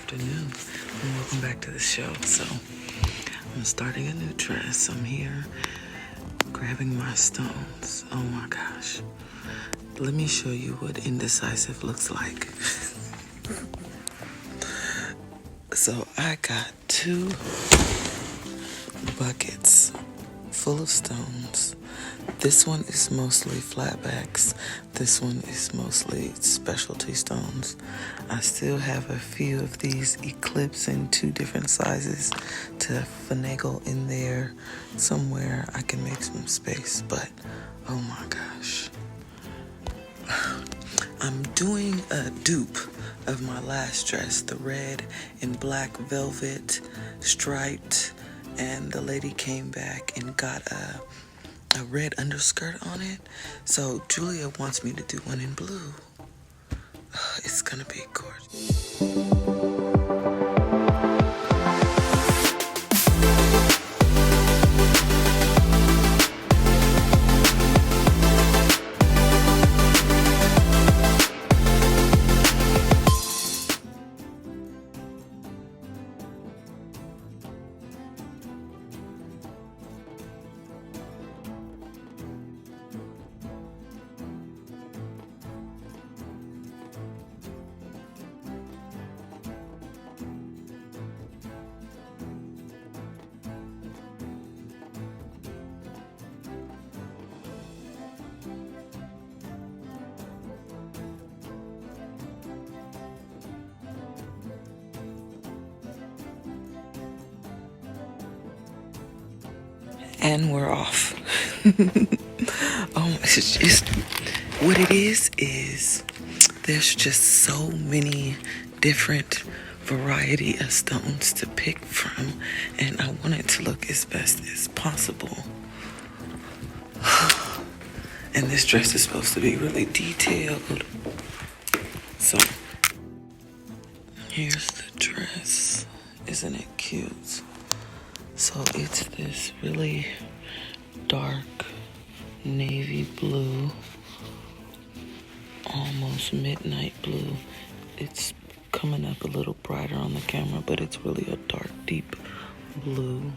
afternoon, and welcome back to the show. So I'm starting a new dress. I'm here grabbing my stones. Oh my gosh. Let me show you what indecisive looks like. So I got 2 buckets full of stones. This one is mostly flatbacks. This one is mostly specialty stones. I still have a few of these Eclipse in 2 different sizes to finagle in there somewhere. I can make some space, but oh my gosh. I'm doing a dupe of my last dress, the red and black velvet striped, and the lady came back and got a red underskirt on it. So Julia wants me to do one in blue. It's gonna be gorgeous. And we're off. It's just what it is there's just so many different variety of stones to pick from, and I want it to look as best as possible. And this dress is supposed to be really detailed. So here's the dress. Isn't it cute? So it's this really dark navy blue, almost midnight blue. It's coming up a little brighter on the camera, but it's really a dark, deep blue,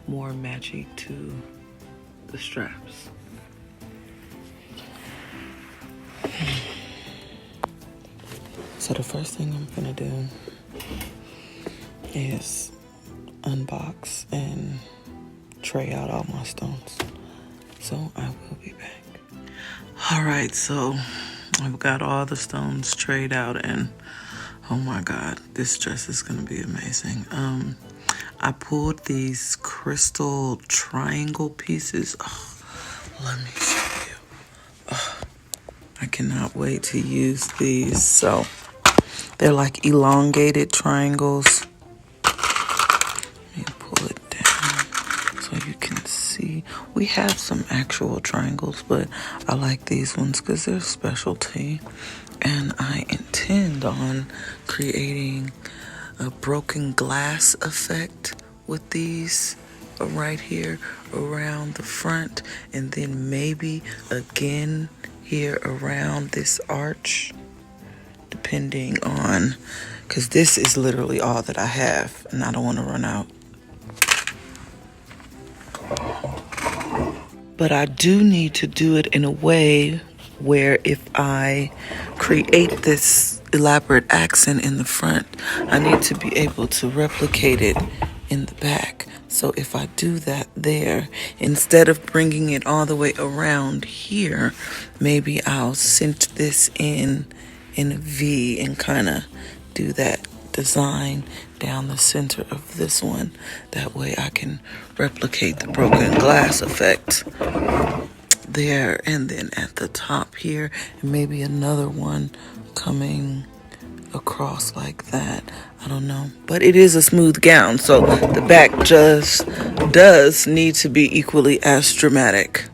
more matchy to the straps. So the first thing I'm gonna do is unbox and tray out all my stones. So I will be back. All right, so I've got all the stones trayed out, and oh my God, this dress is gonna be amazing. I pulled these crystal triangle pieces. Oh, let me show you. Oh, I cannot wait to use these. So they're like elongated triangles. We have some actual triangles, but I like these ones because they're specialty. And I intend on creating a broken glass effect with these right here around the front, and then maybe again here around this arch, depending on, because this is literally all that I have and I don't want to run out. But I do need to do it in a way where if I create this elaborate accent in the front, I need to be able to replicate it in the back. So if I do that there, instead of bringing it all the way around here, maybe I'll cinch this in a V and kind of do that design down the center of this one. That way I can replicate the broken glass effect there, and then at the top here, and maybe another one coming across like that. I don't know, but it is a smooth gown, so the back just does need to be equally as dramatic.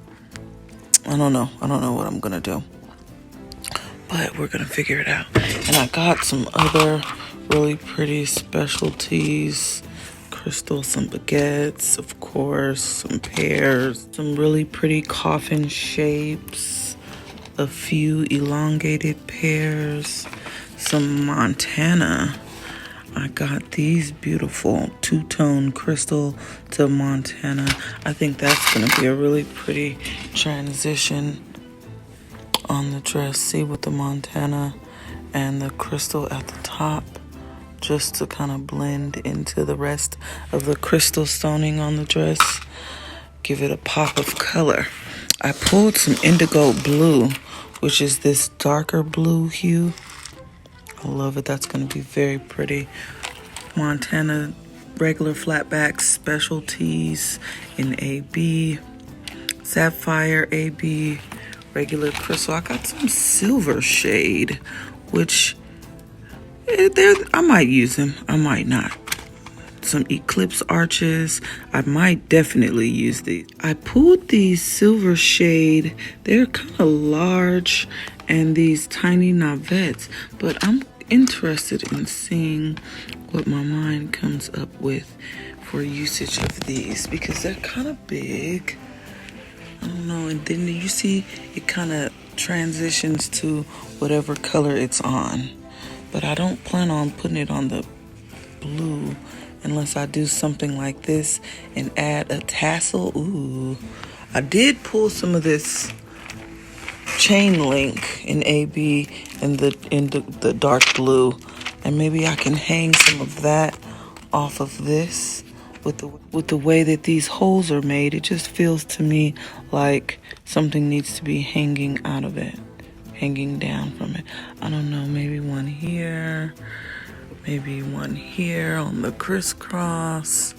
I don't know what I'm gonna do, but we're gonna figure it out. And I got some other really pretty specialties, crystal, some baguettes, of course, some pears, some really pretty coffin shapes, a few elongated pears, some Montana. I got these beautiful two-tone crystal to Montana. I think that's going to be a really pretty transition on the dress. See, with the Montana and the crystal at the top, just to kind of blend into the rest of the crystal stoning on the dress. Give it a pop of color. I pulled some indigo blue, which is this darker blue hue. I love it. That's going to be very pretty. Montana regular flatback specialties in AB. Sapphire AB. Regular crystal. I got some silver shade, which I might use them. I might not. Some eclipse arches. I might definitely use these. I pulled these silver shade. They're kind of large, and these tiny navettes, but I'm interested in seeing what my mind comes up with for usage of these, because they're kind of big. I don't know. And then you see it kind of transitions to whatever color it's on, but I don't plan on putting it on the blue unless I do something like this and add a tassel. Ooh, I did pull some of this chain link in AB and the dark blue, and maybe I can hang some of that off of this. With the way that these holes are made, it just feels to me like something needs to be hanging out of it, hanging down from it. I don't know, maybe one here. Maybe one here on the crisscross.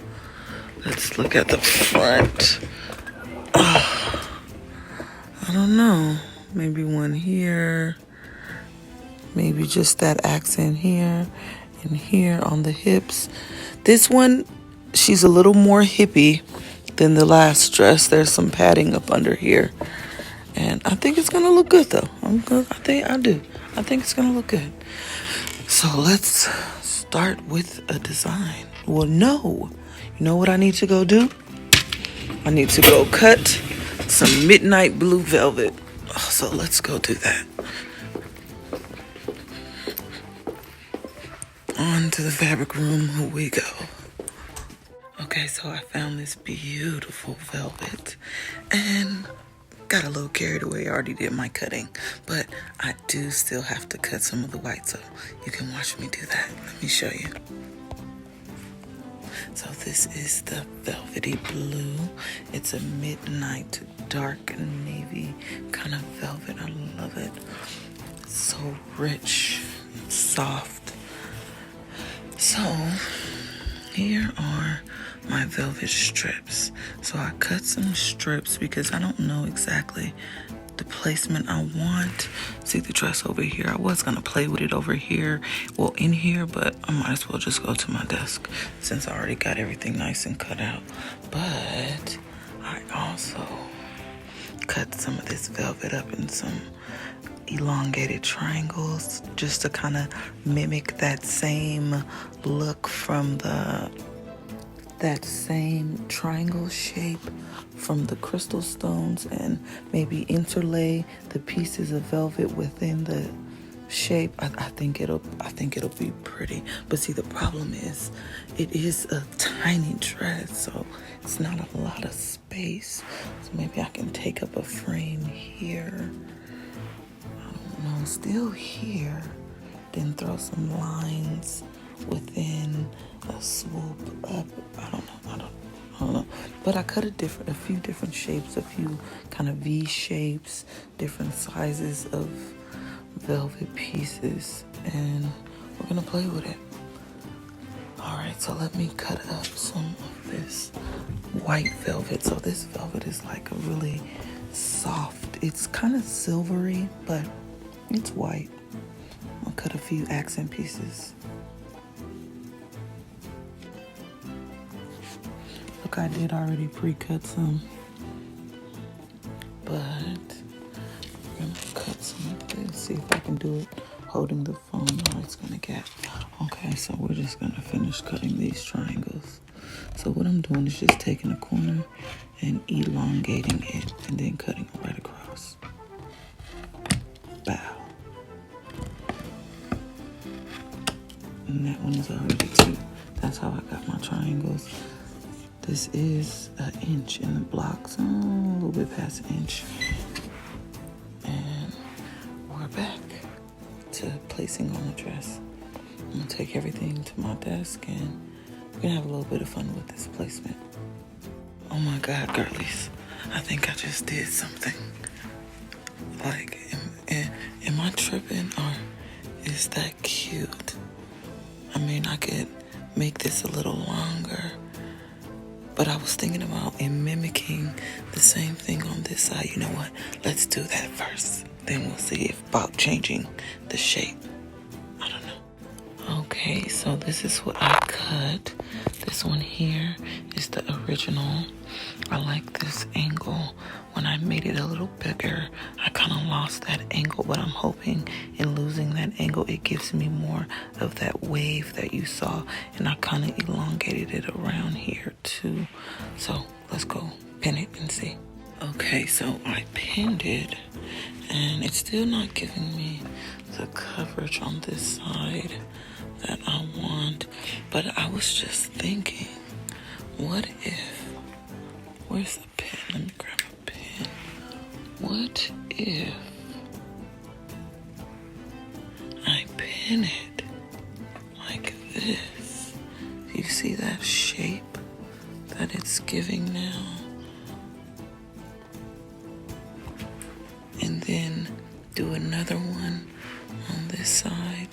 Let's look at the front. I don't know. Maybe one here. Maybe just that accent here and here on the hips. This one, she's a little more hippie than the last dress. There's some padding up under here. And I think it's going to look good, though. I think it's going to look good. So let's start with a design. Well, no. You know what I need to go do? I need to go cut some midnight blue velvet. So let's go do that. On to the fabric room we go. Okay, so I found this beautiful velvet and got a little carried away. I already did my cutting, but I do still have to cut some of the white, so you can watch me do that. Let me show you. So this is the velvety blue. It's a midnight dark navy kind of velvet. I love it. It's so rich, soft. So here are my velvet strips. So I cut some strips because I don't know exactly the placement I want. See the dress over here? I was gonna play with it over here, well, in here, but I might as well just go to my desk since I already got everything nice and cut out. But I also cut some of this velvet up in some elongated triangles just to kind of mimic that same look from that same triangle shape from the crystal stones, and maybe interlay the pieces of velvet within the shape. I think it'll be pretty. But see, the problem is it is a tiny dress, so it's not a lot of space. So maybe I can take up a frame here. I don't know, still here. Then throw some lines within a swoop up. I don't know. But I cut a few different shapes, a few kind of V shapes, different sizes of velvet pieces, and we're gonna play with it. All right, so let me cut up some of this white velvet. So this velvet is like a really soft, it's kind of silvery, but it's white. I'll cut a few accent pieces. Look, I did already pre-cut some, but I'm gonna cut some of this, see if I can do it holding the phone. How it's gonna get. Okay, so we're just gonna finish cutting these triangles. So what I'm doing is just taking a corner and elongating it and then cutting it right across. Bow. And that one is already 2. That's how I got my triangles. This is 1 inch in the blocks, a little bit past 1 inch. And we're back to placing on the dress. I'm gonna take everything to my desk and we're gonna have a little bit of fun with this placement. Oh my God, girlies, I think I just did something. Like, am I tripping or is that cute? I mean, I could make this a little longer, but I was thinking about mimicking the same thing on this side. You know what? Let's do that first. Then we'll see about changing the shape. I don't know. Okay, so this is what I cut. This one here is the original. I like this angle. When I made it a little bigger, I kind of lost that angle, but I'm hoping in losing that angle, it gives me more of that wave that you saw, and I kind of elongated it around here too. So let's go pin it and see. Okay, so I pinned it, and it's still not giving me the coverage on this side that I want, but I was just thinking, what if, where's the pin? Let me grab a pin. What if I pin it like this? You see that shape that it's giving now? And then do another one on this side,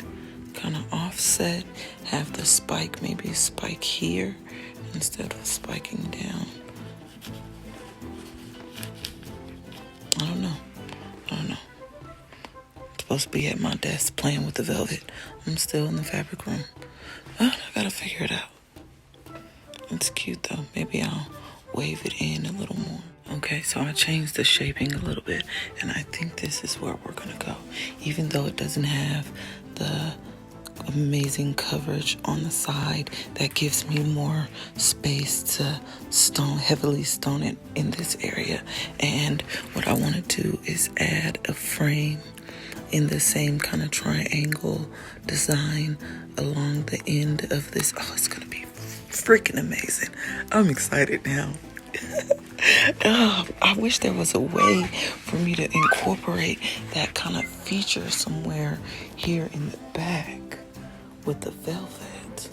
kind of offset, have the spike, maybe spike here instead of spiking down. I don't know. I'm supposed to be at my desk playing with the velvet. I'm still in the fabric room. I gotta figure it out. It's cute though. Maybe I'll wave it in a little more. Okay, so I changed the shaping a little bit, and I think this is where we're gonna go. Even though it doesn't have the amazing coverage on the side, that gives me more space to heavily stone it in this area. And what I want to do is add a frame in the same kind of triangle design along the end of this. Oh, it's gonna be freaking amazing. I'm excited now. I wish there was a way for me to incorporate that kind of feature somewhere here in the back with the velvet.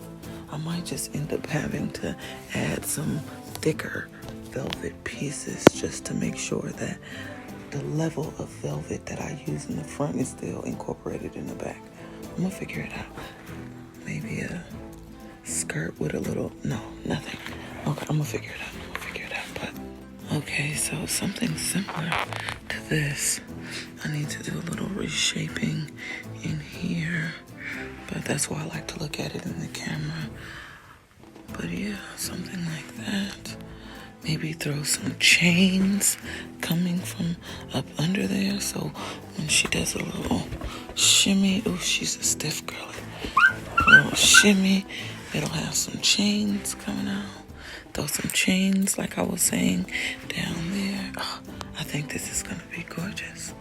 I might just end up having to add some thicker velvet pieces just to make sure that the level of velvet that I use in the front is still incorporated in the back. I'm gonna figure it out. Maybe a skirt with a little, no, nothing. Okay, I'm gonna figure it out. But okay, so something similar to this. I need to do a little reshaping in here, but that's why I like to look at it in the camera. But yeah, something like that. Maybe throw some chains coming from up under there, so when she does a little shimmy, oh, she's a stiff girl. A little shimmy, it'll have some chains coming out. Throw some chains, like I was saying, down there. Oh, I think this is gonna be gorgeous.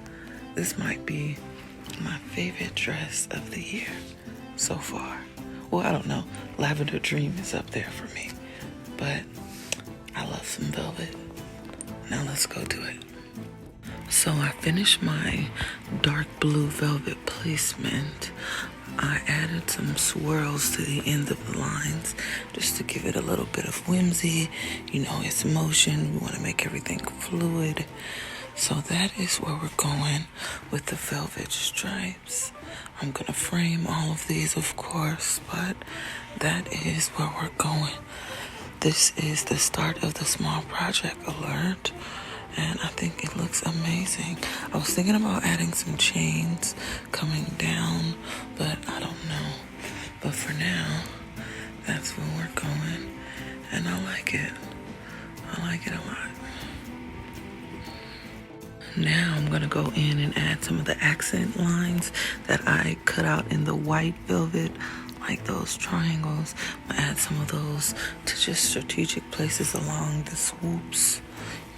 This might be my favorite dress of the year so far. Well, I don't know. Lavender Dream is up there for me, but I love some velvet. Now let's go do it. So I finished my dark blue velvet placement. I added some swirls to the end of the lines just to give it a little bit of whimsy. You know, it's motion. We want to make everything fluid. So that is where we're going with the velvet stripes. I'm going to frame all of these, of course, but that is where we're going. This is the start of the small project alert, and I think it looks amazing. I was thinking about adding some chains coming down, but I don't know. But for now, that's where we're going, and I like it. I like it a lot. Now I'm going to go in and add some of the accent lines that I cut out in the white velvet, like those triangles. I'm going to add some of those to just strategic places along the swoops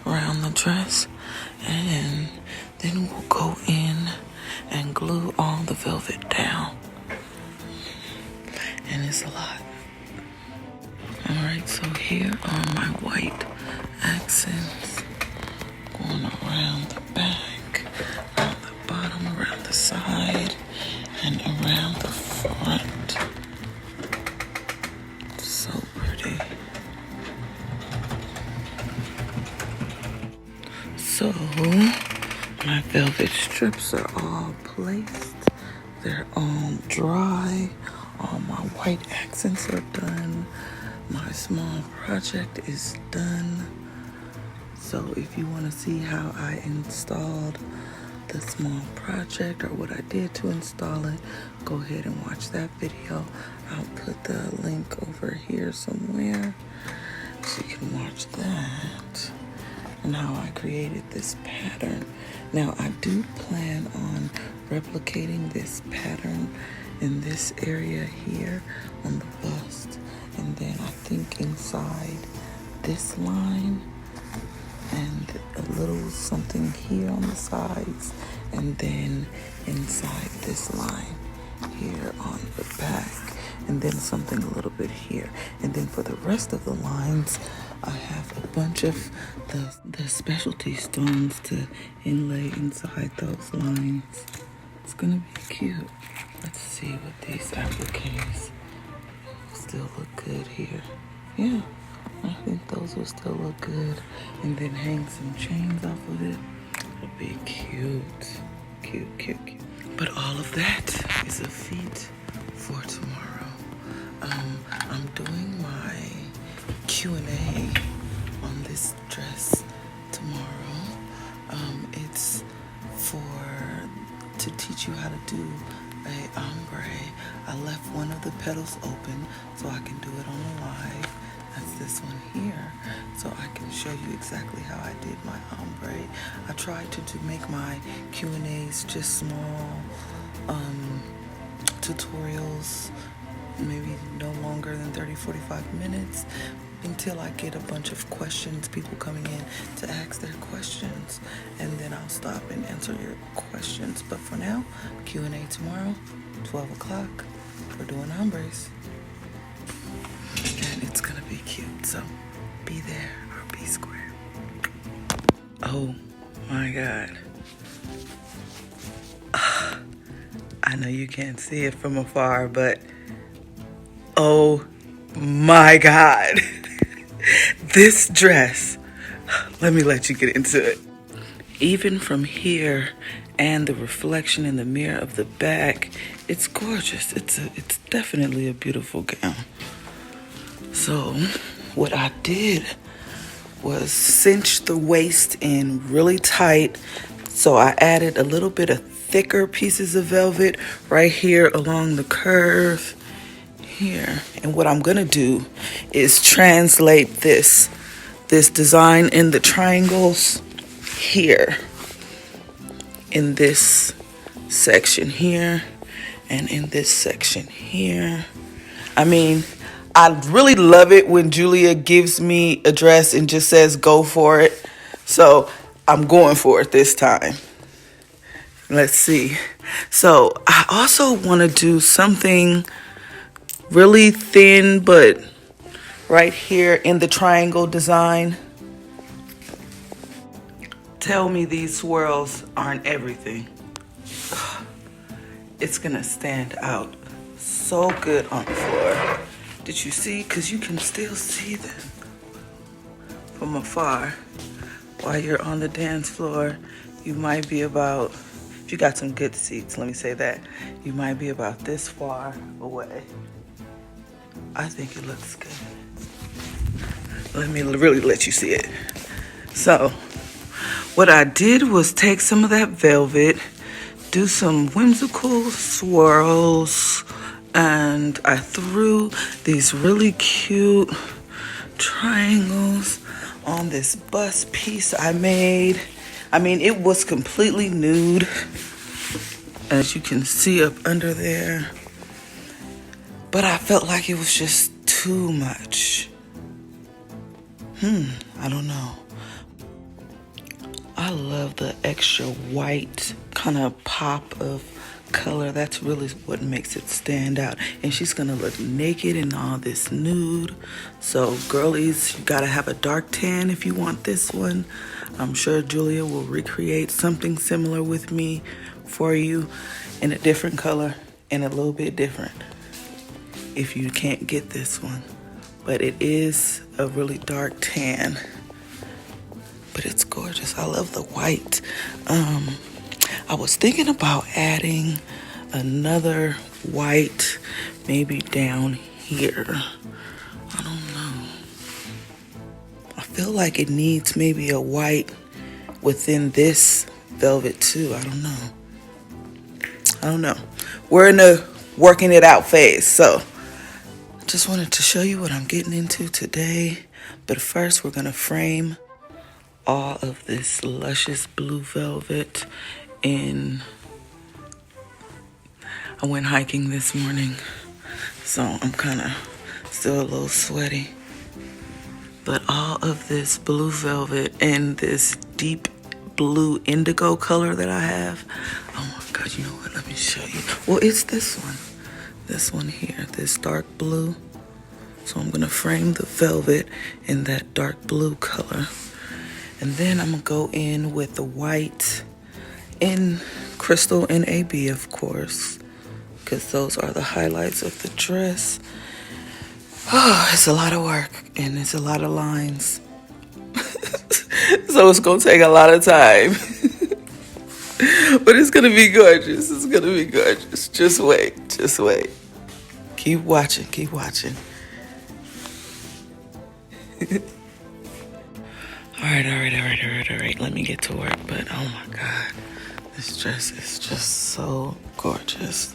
around the dress. And then we'll go in and glue all the velvet down. It's a lot. Alright, so here are my white accents going around the back, around the bottom, around the side, and around the front. So pretty. So my velvet strips are all placed. They're all dry. All my white accents are done. My small project is done. So if you want to see how I installed the small project or what I did to install it, go ahead and watch that video. I'll put the link over here somewhere so you can watch that and how I created this pattern. Now I do plan on replicating this pattern in this area here on the bust, and then I think inside this line and a little something here on the sides, and then inside this line here on the back, and then something a little bit here. And then for the rest of the lines, I have a bunch of the specialty stones to inlay inside those lines. It's gonna be cute. Let's see what these appliques still look good here. Yeah, I think those will still look good. And then hang some chains off of it. It'll be cute. Cute, cute, cute. But all of that is a feat for tomorrow. I'm doing my Q&A on this dress tomorrow. It's to teach you how to do a ombre. I left one of the petals open so I can do it on the live. That's this one here, so I can show you exactly how I did my ombre. I tried to make my Q&As just small tutorials, maybe no longer than 30-45 minutes, until I get a bunch of questions, people coming in to ask their questions, and then I'll stop and answer your questions. But for now, Q&A tomorrow, 12 o'clock, we're doing ombres. And it's gonna be cute, so be there or be square. Oh my God. I know you can't see it from afar, but oh my God. This dress, let me let you get into it. Even from here and the reflection in the mirror of the back, it's gorgeous. It's definitely a beautiful gown. So what I did was cinch the waist in really tight. So I added a little bit of thicker pieces of velvet right here along the curve here. And what I'm gonna do is translate this design in the triangles here, in this section here, and in this section here. I mean, I really love it when Julia gives me a dress and just says go for it. So I'm going for it this time. Let's see. So I also want to do something really thin, but right here in the triangle design. Tell me these swirls aren't everything. It's gonna stand out so good on the floor. Did you see? Because you can still see them from afar. While you're on the dance floor, you might be about, if you got some good seats, let me say that, you might be about this far away. I think it looks good. Let me really let you see it. So what I did was take some of that velvet, do some whimsical swirls, and I threw these really cute triangles on this bust piece I made. I mean, it was completely nude, as you can see up under there. But I felt like it was just too much. I don't know. I love the extra white kind of pop of color, that's really what makes it stand out. And she's gonna look naked in all this nude. So girlies, you gotta have a dark tan if you want this one. I'm sure Julia will recreate something similar with me for you in a different color and a little bit different if you can't get this one. But it is a really dark tan, but it's gorgeous. I love the white. I was thinking about adding another white, maybe down here. I don't know. I feel like it needs maybe a white within this velvet too. I don't know. We're in the working it out phase, so I just wanted to show you what I'm getting into today. But first, we're gonna frame all of this luscious blue velvet in. I went hiking this morning, so I'm kind of still a little sweaty. But all of this blue velvet and this deep blue indigo color that I have. Oh my God, you know what? Let me show you. Well, it's this one. This one here, this dark blue. So I'm gonna frame the velvet in that dark blue color. And then I'm gonna go in with the white in crystal NAB, of course, because those are the highlights of the dress. Oh, it's a lot of work and it's a lot of lines. So it's gonna take a lot of time. But it's gonna be gorgeous. It's gonna be gorgeous. Just wait. Just wait. Keep watching. Keep watching. All right. Let me get to work. But oh my God, this dress is just so gorgeous.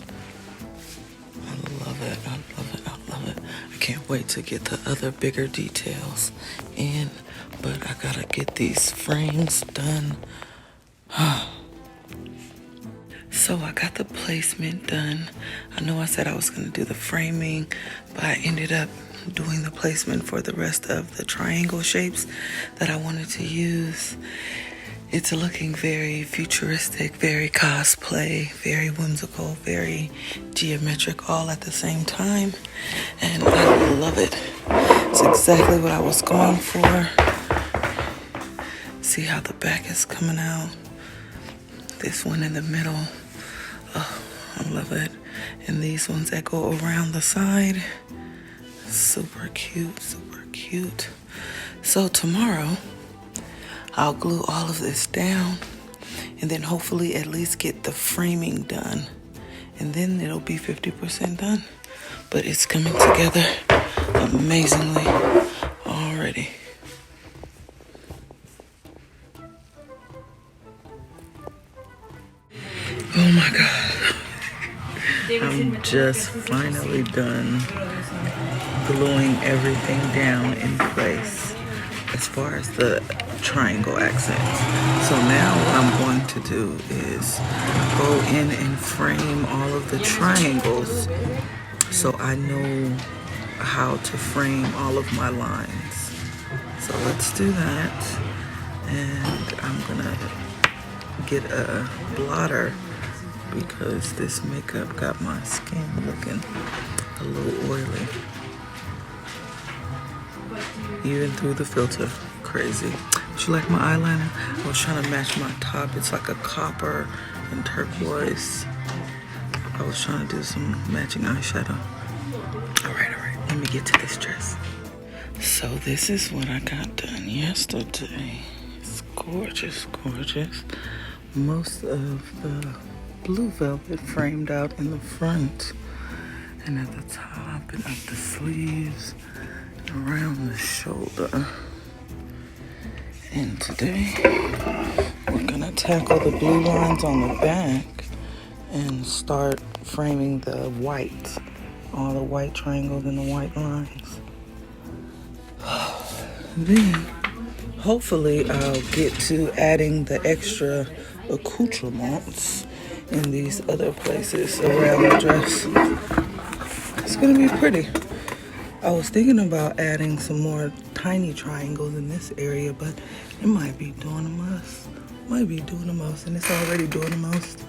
I love it. I can't wait to get the other bigger details in, but I gotta get these frames done. So I got the placement done. I know I said I was gonna do the framing, but I ended up doing the placement for the rest of the triangle shapes that I wanted to use. It's looking very futuristic, very cosplay, very whimsical, very geometric all at the same time. And I love it. It's exactly what I was going for. See how the back is coming out? This one in the middle. Oh, I love it. And these ones that go around the side. Super cute, super cute. So tomorrow, I'll glue all of this down and then hopefully at least get the framing done. And then it'll be 50% done. But it's coming together amazingly already. Oh my God. I'm just finally done gluing everything down in place as far as the triangle accents. So now what I'm going to do is go in and frame all of the triangles so I know how to frame all of my lines. So let's do that. And I'm gonna get a blotter because this makeup got my skin looking a little oily. Even through the filter, crazy. But you like my eyeliner? I was trying to match my top. It's like a copper and turquoise. I was trying to do some matching eyeshadow. All right. Let me get to this dress. So this is what I got done yesterday. It's gorgeous, gorgeous. Most of the blue velvet framed out in the front and at the top and up the sleeves, around the shoulder. And today we're gonna tackle the blue lines on the back and start framing the white, all the white triangles and the white lines. Then hopefully I'll get to adding the extra accoutrements in these other places around the dress. It's gonna be pretty. I was thinking about adding some more tiny triangles in this area, but it might be doing the most. And it's already doing the most.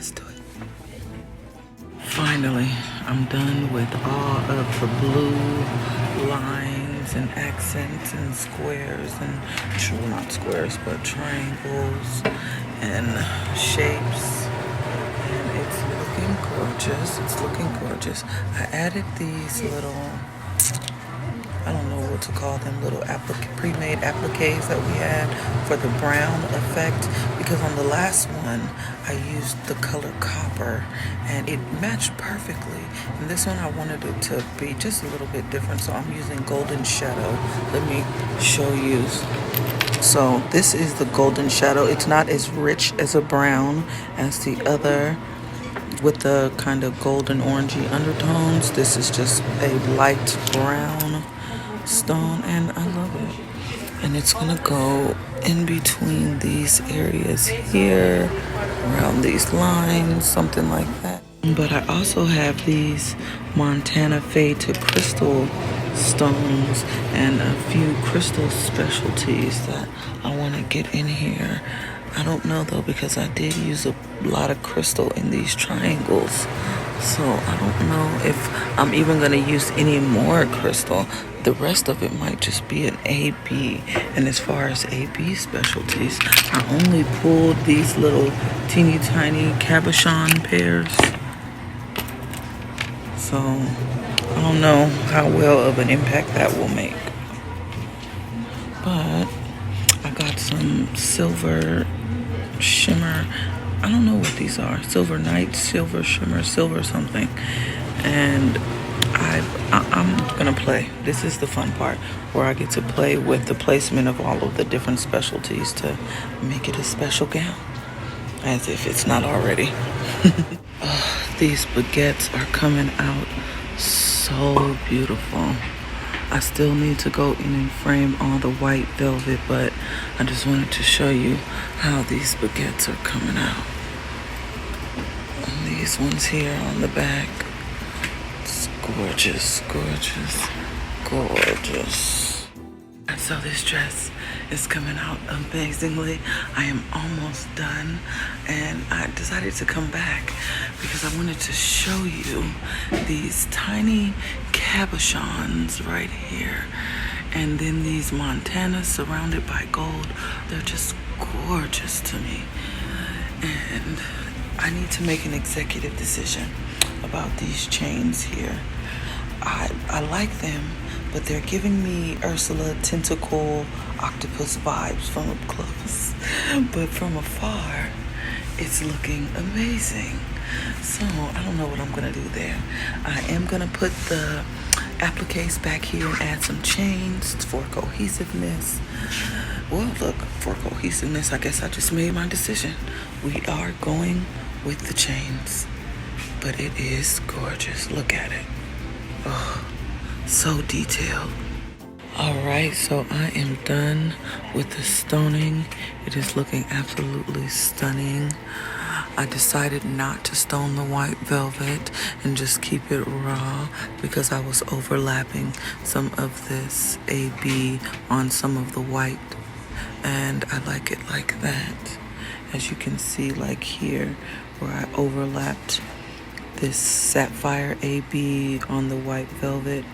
Let's do it. Finally, I'm done with all of the blue lines and accents and squares and, well, not squares, but triangles and shapes. And it's looking gorgeous. It's looking gorgeous. I added these little, I don't know what to call them, little pre-made appliques that we had for the brown effect, because on the last one I used the color copper and it matched perfectly. And this one I wanted it to be just a little bit different, so I'm using golden shadow. Let me show you. So this is the golden shadow. It's not as rich as a brown as the other with the kind of golden orangey undertones. This is just a light brown stone and I love it. And it's gonna go in between these areas here, around these lines, something like that. But I also have these Montana Fade to Crystal stones and a few crystal specialties that I want to get in here. I don't know though, because I did use a lot of crystal in these triangles, so I don't know if I'm even going to use any more crystal. The rest of it might just be an AB. And as far as AB specialties, I only pulled these little teeny tiny cabochon pairs, so I don't know how well of an impact that will make. But I got some silver shimmer. I don't know what these are. Silver night, silver shimmer, silver something. And I'm gonna play. This is the fun part, where I get to play with the placement of all of the different specialties to make it a special gown, as if it's not already. These baguettes are coming out so beautiful. I still need to go in and frame all the white velvet, but I just wanted to show you how these baguettes are coming out. And these ones here on the back, it's gorgeous, gorgeous, gorgeous. And so this dress is coming out amazingly. I am almost done, and I decided to come back because I wanted to show you these tiny cabochons right here, and then these Montanas surrounded by gold. They're just gorgeous to me, and I need to make an executive decision about these chains here. I like them, but they're giving me Ursula tentacle octopus vibes from up close, but from afar it's looking amazing. So I don't know what I'm gonna do there. I am gonna put the appliques back here and add some chains for cohesiveness. Well, look, for cohesiveness, I guess I just made my decision. We are going with the chains, but it is gorgeous. Look at it. Oh, so detailed. Alright, so I am done with the stoning. It is looking absolutely stunning. I decided not to stone the white velvet and just keep it raw because I was overlapping some of this AB on some of the white, and I like it like that. As you can see, like here where I overlapped this sapphire AB on the white velvet,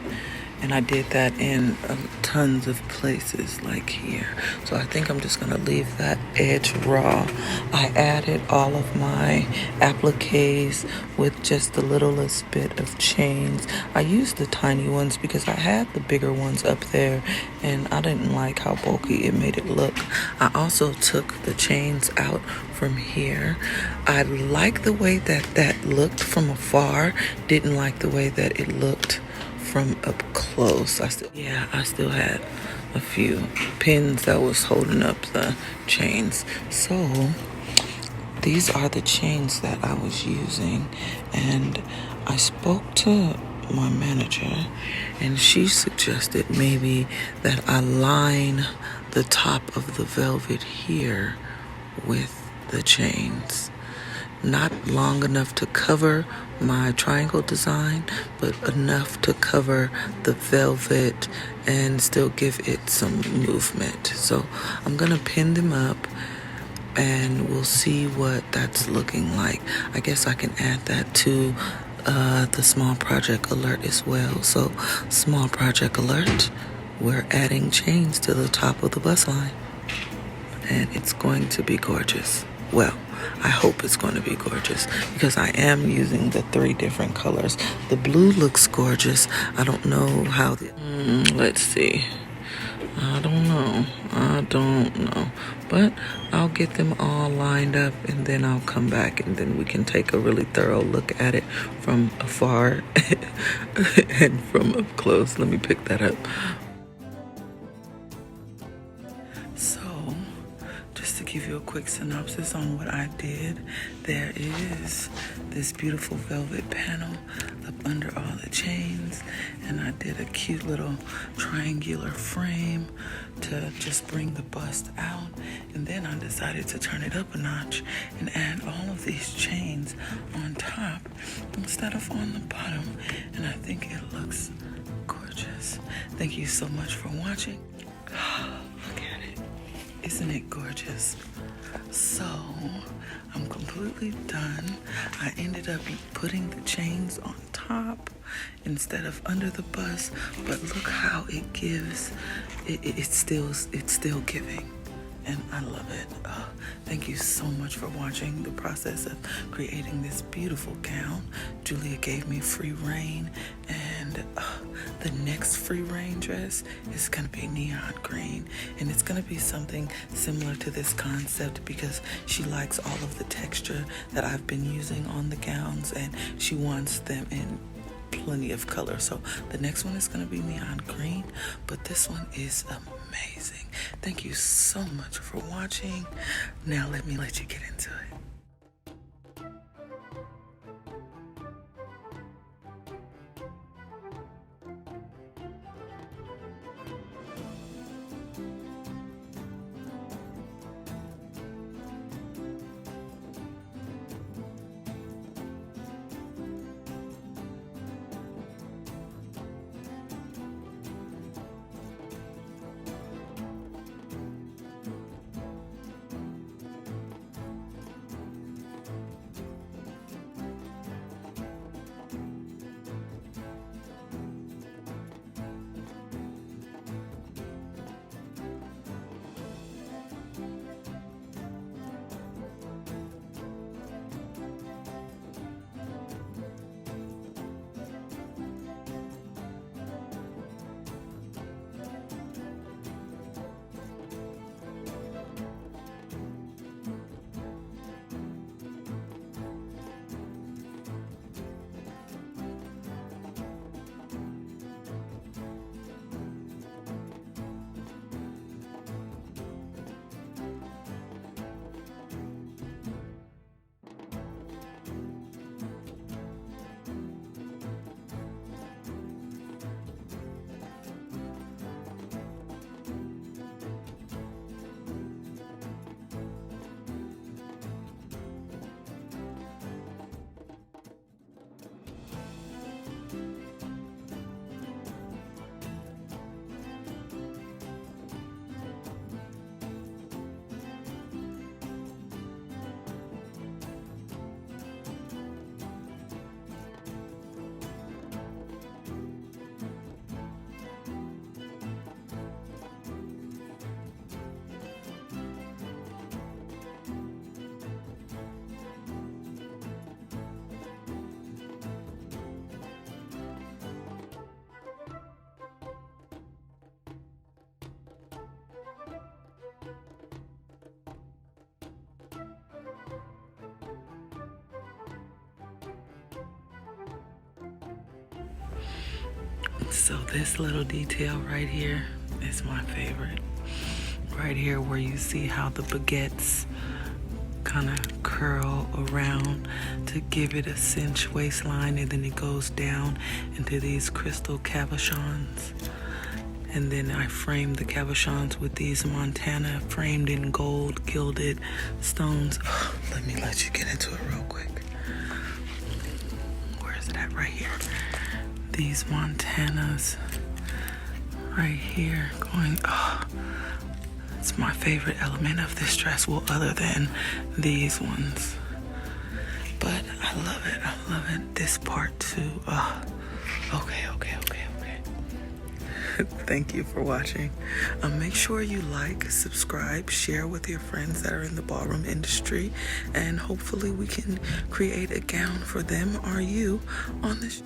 and I did that in tons of places like here. So I think I'm just gonna leave that edge raw. I added all of my appliques with just the littlest bit of chains. I used the tiny ones because I had the bigger ones up there and I didn't like how bulky it made it look. I also took the chains out from here. I like the way that looked from afar, didn't like the way that it looked from up close. I still had a few pins that was holding up the chains. So these are the chains that I was using, and I spoke to my manager and she suggested maybe that I line the top of the velvet here with the chains. Not long enough to cover my triangle design, but enough to cover the velvet and still give it some movement. So I'm gonna pin them up and we'll see what that's looking like. I guess I can add that to the small project alert as well. So small project alert, we're adding chains to the top of the bust line, and it's going to be gorgeous. Well, I hope it's going to be gorgeous because I am using the 3 different colors. The blue looks gorgeous. I don't know how let's see. I don't know. But I'll get them all lined up, and then I'll come back, and then we can take a really thorough look at it from afar and from up close. Let me pick that up. So, just to give you a quick synopsis on what I did, there is this beautiful velvet panel up under all the chains, and I did a cute little triangular frame to just bring the bust out, and then I decided to turn it up a notch and add all of these chains on top instead of on the bottom, and I think it looks gorgeous. Thank you so much for watching. Look at it. Isn't it gorgeous? So, I'm completely done. I ended up putting the chains on top instead of under the bust, but look how it gives. It's still giving, and I love it. Thank you so much for watching the process of creating this beautiful gown. Julia gave me free reign, and the next free reign dress is going to be neon green, and it's going to be something similar to this concept because she likes all of the texture that I've been using on the gowns, and she wants them in plenty of color. So the next one is going to be neon green, but this one is amazing. Thank you so much for watching. Now let me let you get into it. So this little detail right here is my favorite. Right here where you see how the baguettes kind of curl around to give it a cinch waistline, and then it goes down into these crystal cabochons. And then I framed the cabochons with these Montana framed in gold gilded stones. Let me let you get into it real quick. Where is it at? Right here. These Montanas right here going, It's my favorite element of this dress, well, other than these ones. But I love it. I love it. This part too. Okay. Thank you for watching. Make sure you like, subscribe, share with your friends that are in the ballroom industry, and hopefully we can create a gown for them or you on this.